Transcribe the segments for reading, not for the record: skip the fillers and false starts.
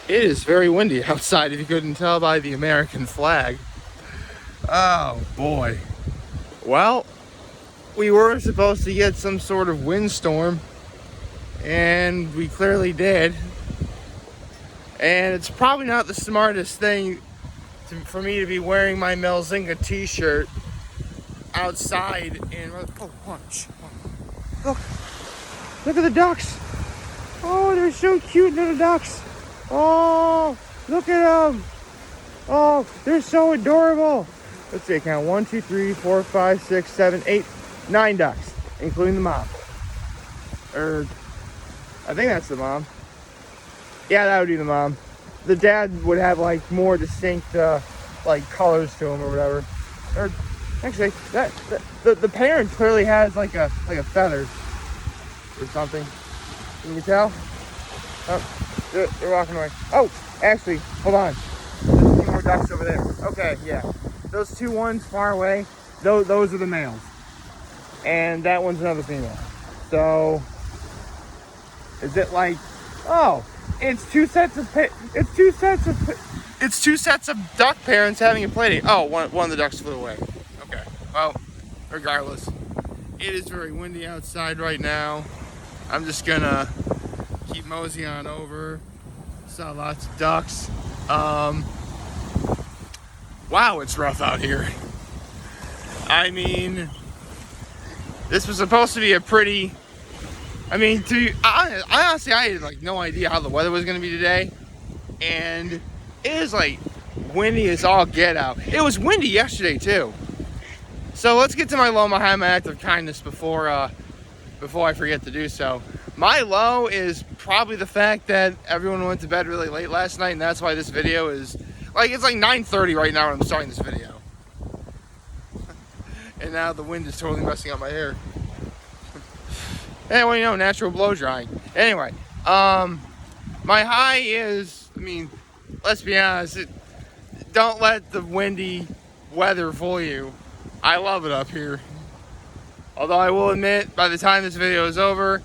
It is very windy outside, if you couldn't tell by the American flag. Oh boy. Well, we were supposed to get some sort of windstorm, and we clearly did. And it's probably not the smartest thing for me to be wearing my Melzingah t-shirt outside in... Oh, watch. Look at the ducks. Oh, they're so cute, little ducks. Oh, look at them. Oh, they're so adorable. Let's see, count 1, 2, 3, 4, 5, 6, 7, 8, 9 ducks, including the mom. I think that's the mom. Yeah, that would be the mom. The dad would have like more distinct like colors to him or whatever. Or actually, the parent clearly has like a feather or something. Can you tell? Oh, they're walking away. Oh, actually, hold on. There's a few more ducks over there. Okay, yeah. Those two ones far away, those are the males. And that one's another female. So, is it like, oh, it's two sets of duck parents having a play date. Oh, one of the ducks flew away. Okay. Well, regardless, it is very windy outside right now. I'm just gonna keep moseying on over. Saw lots of ducks. Wow, it's rough out here. I mean, this was supposed to be a pretty... I honestly, I had like no idea how the weather was going to be today. And it is like windy as all get out. It was windy yesterday too. So let's get to my low, my high, my act of kindness before I forget to do so. My low is probably the fact that everyone went to bed really late last night, and that's why this video is... Like, it's like 9:30 right now when I'm starting this video. And now the wind is totally messing up my hair. Anyway, natural blow drying. Anyway, my high is, let's be honest, don't let the windy weather fool you. I love it up here. Although I will admit, by the time this video is over,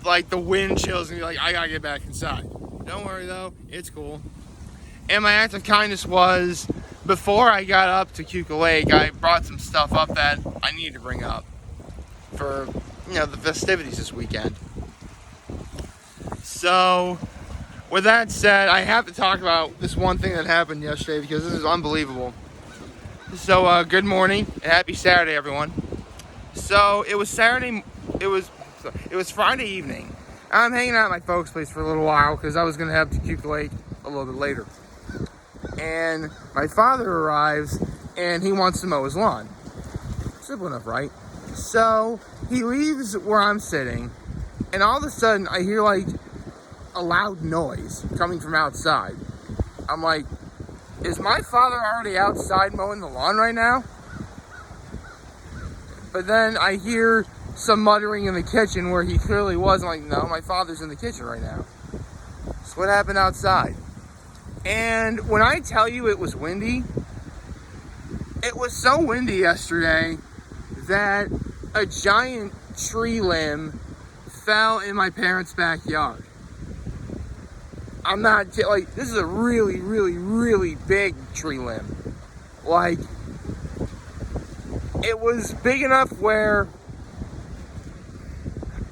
like the wind chill is gonna be like, I gotta get back inside. Don't worry though, it's cool. And my act of kindness was, before I got up to Cuca Lake, I brought some stuff up that I needed to bring up for, the festivities this weekend. So, with that said, I have to talk about this one thing that happened yesterday because this is unbelievable. So, good morning and happy Saturday, everyone. So, it was Friday evening. I'm hanging out at my folks' place for a little while because I was going to head to Cuca Lake a little bit later. And my father arrives and he wants to mow his lawn. Simple enough, right? So he leaves where I'm sitting, and all of a sudden I hear like a loud noise coming from outside. I'm like, is my father already outside mowing the lawn right now? But then I hear some muttering in the kitchen where he clearly was. I'm like, no, my father's in the kitchen right now. So what happened outside? And when I tell you it was windy, it was so windy yesterday that a giant tree limb fell in my parents' backyard. I'm not like, this is a really, really, really big tree limb. Like, it was big enough where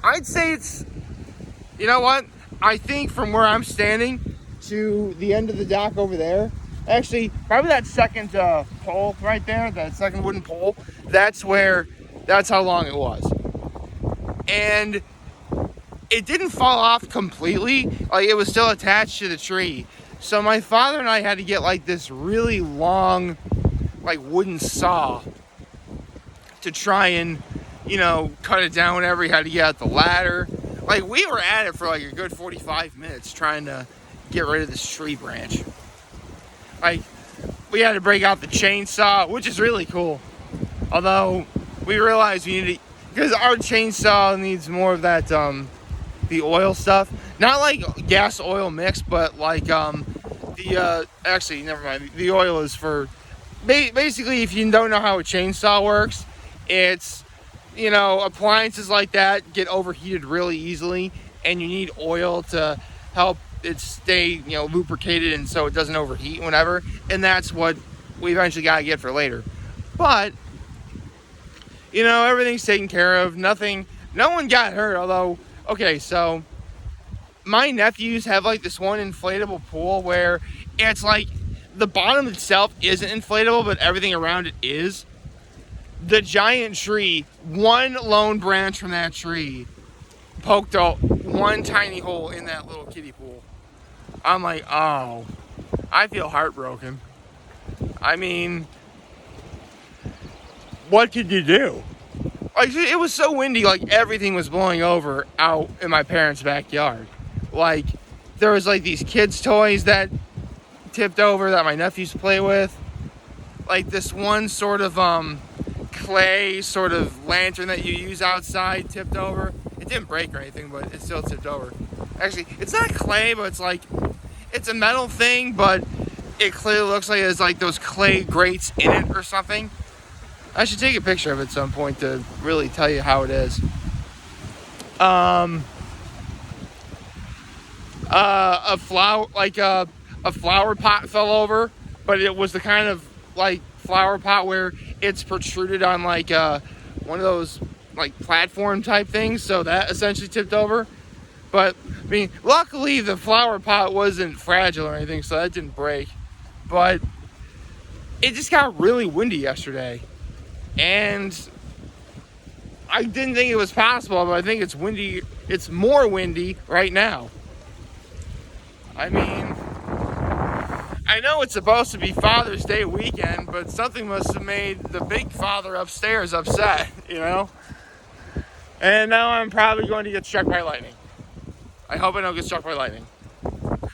I'd say it's, you know what? I think from where I'm standing to the end of the dock over there, actually, probably that second pole right there, that second wooden pole, that's how long it was. And it didn't fall off completely, like it was still attached to the tree. So my father and I had to get like this really long, like wooden saw to try and, cut it down whenever he had to get out the ladder. Like, we were at it for like a good 45 minutes trying to get rid of this tree branch. Like, we had to break out the chainsaw, which is really cool. Although, we realized we needed, because our chainsaw needs more of that, the oil stuff. Not like gas oil mix, but like, actually, never mind. The oil is for, basically, if you don't know how a chainsaw works, it's, appliances like that get overheated really easily, and you need oil to help it stay, you know, lubricated and so it doesn't overheat and whatever. And that's what we eventually got to get for later. But, you know, everything's taken care of. Nothing, no one got hurt. Although, okay, so my nephews have like this one inflatable pool where it's like the bottom itself isn't inflatable, but everything around it is. The giant tree, one lone branch from that tree poked out one tiny hole in that little kiddie pool. I'm like, oh, I feel heartbroken. I mean, what could you do? Like, it was so windy, like everything was blowing over out in my parents' backyard. Like, there was like these kids' toys that tipped over that my nephews play with. Like this one sort of clay sort of lantern that you use outside tipped over. It didn't break or anything, but it still tipped over. Actually, it's not clay, but it's like, it's a metal thing, but it clearly looks like it's like those clay grates in it or something. I should take a picture of it at some point to really tell you how it is. A flower, like a flower pot fell over, but it was the kind of like flower pot where it's protruded on like one of those like platform type things, so that essentially tipped over. But I mean, luckily the flower pot wasn't fragile or anything, so that didn't break. But it just got really windy yesterday, and I didn't think it was possible, but I think it's windy. It's more windy right now. I mean, I know it's supposed to be Father's Day weekend, but something must have made the big father upstairs upset, you know? And now I'm probably going to get struck by lightning. I hope I don't get struck by lightning.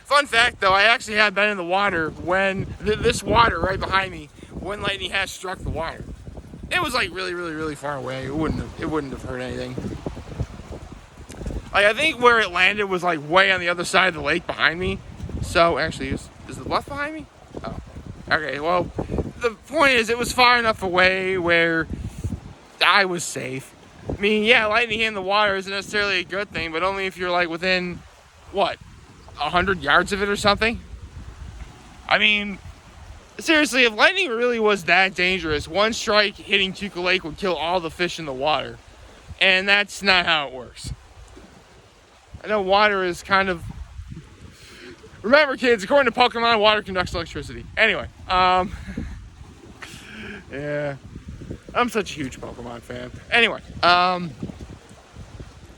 Fun fact, though, I actually had been in the water when, this water right behind me, when lightning has struck the water. It was like really, really, really far away. It wouldn't have hurt anything. Like, I think where it landed was like way on the other side of the lake behind me. So actually, is the left behind me? Oh, okay. Well, the point is, it was far enough away where I was safe. I mean, yeah, lightning in the water isn't necessarily a good thing, but only if you're like within what, 100 yards of it or something. I mean, seriously, if lightning really was that dangerous, one strike hitting Tuca Lake would kill all the fish in the water, and that's not how it works. I know water is kind of... Remember, kids, according to Pokemon, water conducts electricity. Anyway, yeah, I'm such a huge Pokemon fan. Anyway,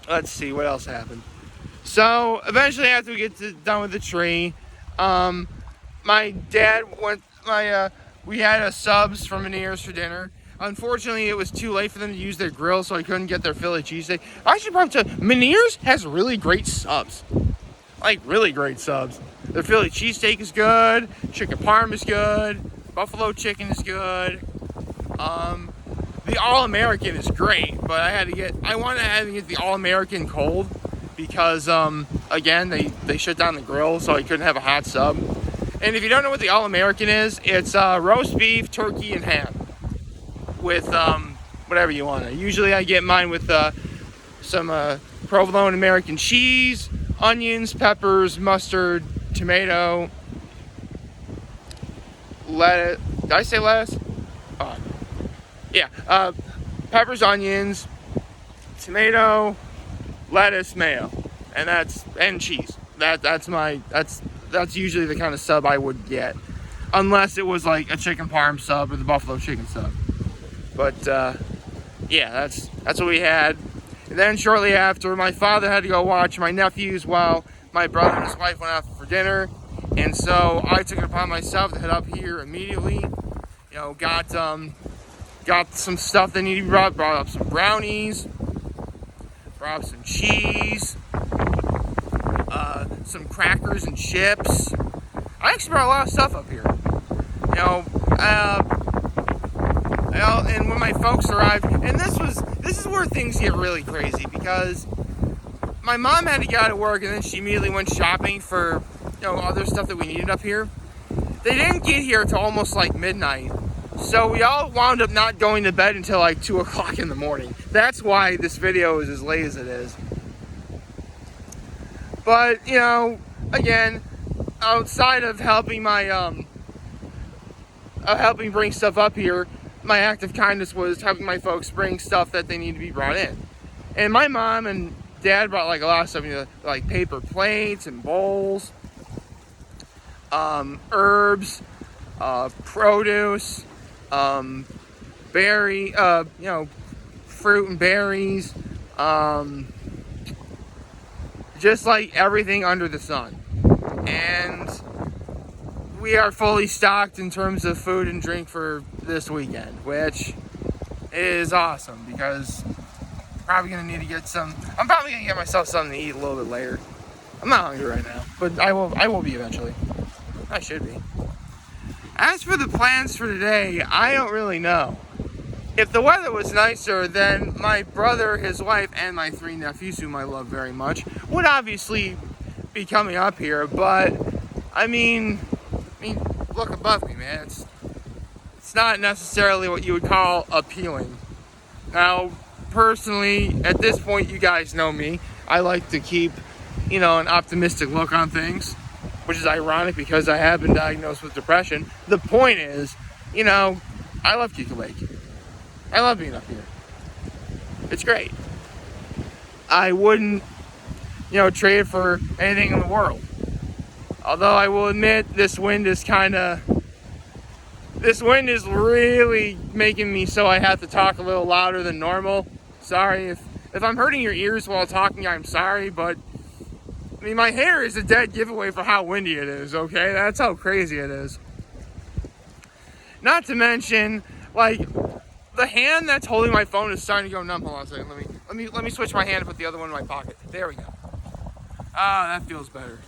let's see what else happened. So eventually, after we get done with the tree, my dad went. We had a subs from Meniere's for dinner. Unfortunately, it was too late for them to use their grill, so I couldn't get their Philly cheesesteak. I should probably tell you, Meniere's has really great subs. Like, really great subs. Their Philly cheesesteak is good. Chicken parm is good. Buffalo chicken is good. The All-American is great, but I wanted to get the All-American cold because, again, they shut down the grill, so I couldn't have a hot sub. And if you don't know what the All-American is, it's roast beef, turkey, and ham with whatever you want. Usually I get mine with some provolone American cheese, onions, peppers, mustard, tomato, lettuce. Did I say lettuce? Yeah. Peppers, onions, tomato, lettuce, mayo, and cheese. That's usually the kind of sub I would get, unless it was like a chicken parm sub or the buffalo chicken sub. But yeah, that's what we had. And then shortly after, my father had to go watch my nephews while my brother and his wife went out for dinner. And so I took it upon myself to head up here immediately. You know, got some stuff that needed to be brought up some brownies, brought up some cheese, some crackers and chips. I actually brought a lot of stuff up here. You know, and when my folks arrived, and this is where things get really crazy, because my mom had to get out of work and then she immediately went shopping for, you know, other stuff that we needed up here. They didn't get here till almost like midnight, so we all wound up not going to bed until like 2 o'clock in the morning. That's why this video is as late as it is. But, you know, again, outside of helping helping bring stuff up here, my act of kindness was helping my folks bring stuff that they need to be brought in. And my mom and dad brought like a lot of stuff, like paper plates and bowls, herbs, produce, fruit and berries, just like everything under the sun. And we are fully stocked in terms of food and drink for this weekend, which is awesome because I'm probably gonna need to get some. I'm probably gonna get myself something to eat a little bit later. I'm not hungry right now, but I will be eventually. I should be. As for the plans for today, I don't really know. If the weather was nicer, then my brother, his wife, and my 3 nephews, whom I love very much, would obviously be coming up here. But I mean, look above me, man. It's not necessarily what you would call appealing. Now, personally, at this point, you guys know me. I like to keep, an optimistic look on things, which is ironic because I have been diagnosed with depression. The point is, I love Keuka Lake. I love being up here. It's great. I wouldn't, trade it for anything in the world. Although I will admit, this wind is really making me so I have to talk a little louder than normal. Sorry if I'm hurting your ears while talking, I'm sorry, but my hair is a dead giveaway for how windy it is, okay? That's how crazy it is. Not to mention, the hand that's holding my phone is starting to go numb. Hold on a second. Let me switch my hand and put the other one in my pocket. There we go. Ah, that feels better.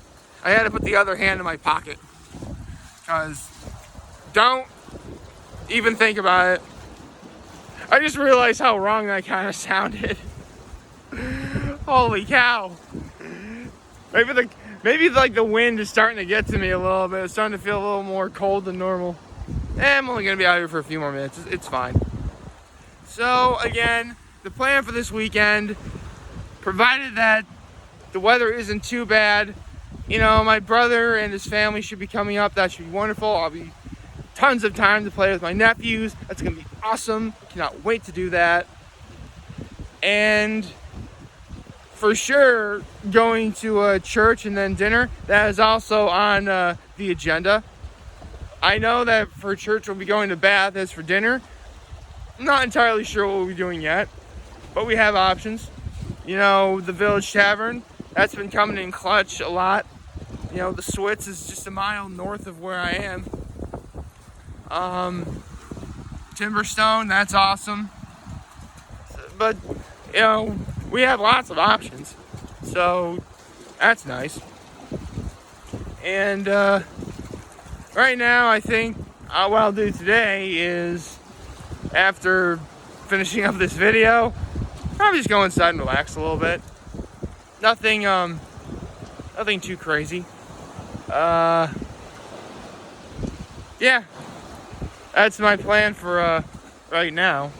I had to put the other hand in my pocket. Because don't even think about it. I just realized how wrong that kind of sounded. Holy cow. Maybe the wind is starting to get to me a little bit. It's starting to feel a little more cold than normal. I'm only going to be out here for a few more minutes. It's fine. So, again, the plan for this weekend, provided that the weather isn't too bad, my brother and his family should be coming up. That should be wonderful. I'll be tons of time to play with my nephews. That's going to be awesome. Cannot wait to do that. And for sure, going to a church and then dinner, that is also on the agenda. I know that for church we'll be going to Bath. As for dinner, I'm not entirely sure what we'll be doing yet, but we have options. The Village Tavern, that's been coming in clutch a lot. The Switz is just a mile north of where I am. Timberstone, that's awesome. But, we have lots of options, so that's nice. And right now, I think what I'll do today is, after finishing up this video, probably just go inside and relax a little bit. Nothing too crazy. Yeah, that's my plan for right now.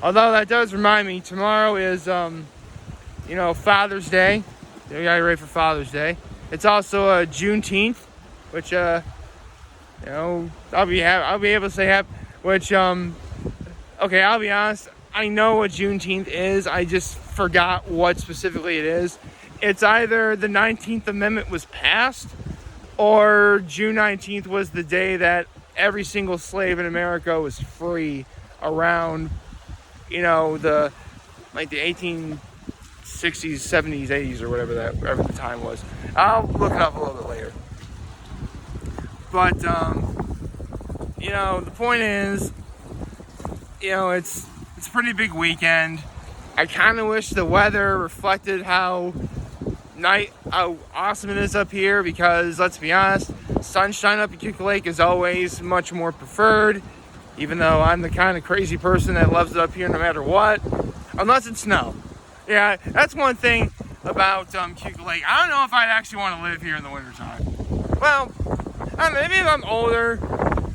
Although that does remind me, tomorrow is Father's Day. We gotta get ready for Father's Day. It's also Juneteenth, which I'll be able to say happy. Which okay, I'll be honest. I know what Juneteenth is. I just forgot what specifically it is. It's either the 19th Amendment was passed, or June 19th was the day that every single slave in America was free around, the 1860s, 70s, 80s, or whatever the time was. I'll look it up a little bit later. But, the point is, it's a pretty big weekend. I kind of wish the weather reflected how awesome it is up here, because let's be honest, sunshine up at Keuka Lake is always much more preferred, even though I'm the kind of crazy person that loves it up here no matter what, unless it's snow. Yeah, that's one thing about Keuka Lake. I don't know if I'd actually want to live here in the wintertime. Well, I don't know, maybe if I'm older,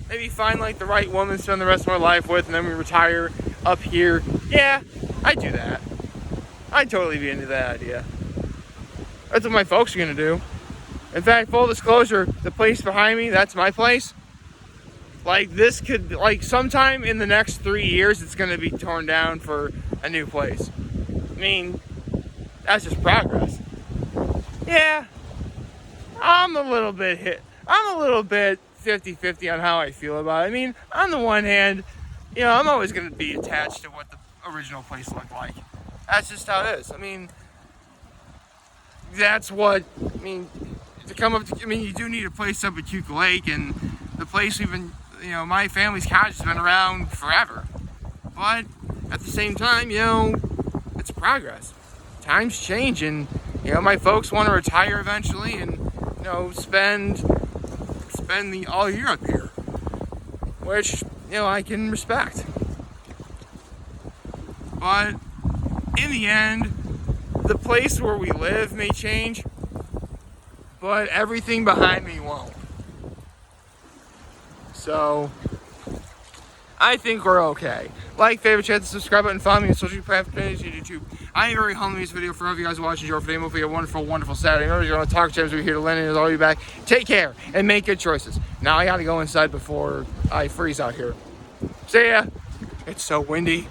maybe find the right woman to spend the rest of my life with, and then we retire up here. Yeah, I'd do that. I'd totally be into that idea. That's what my folks are gonna do. In fact, full disclosure, the place behind me, that's my place. Like, this could, like, sometime in the next 3 years, it's going to be torn down for a new place. I mean, that's just progress. Yeah, I'm a little bit 50-50 on how I feel about it. I mean, on the one hand, you know, I'm always going to be attached to what the original place looked like. That's just how it is. I mean, that's what, I mean, to come up to, I mean, you do need a place up at Cuca Lake, and the place we've been, you know, my family's cottage has been around forever. But at the same time, you know, it's progress. Times change, and, you know, my folks want to retire eventually and, you know, spend the all year up here, which, you know, I can respect. But in the end, the place where we live may change, but everything behind me won't. So I think we're okay. Like, favorite, chat, subscribe button, follow me on social platforms, YouTube. I am very humble in this video for all of you guys watching. Enjoy for today. Hopefully, a wonderful, wonderful Saturday. Remember, you're on Talk Gems. We're here to lend, and I'll be back. Take care and make good choices. Now I gotta go inside before I freeze out here. See ya. It's so windy.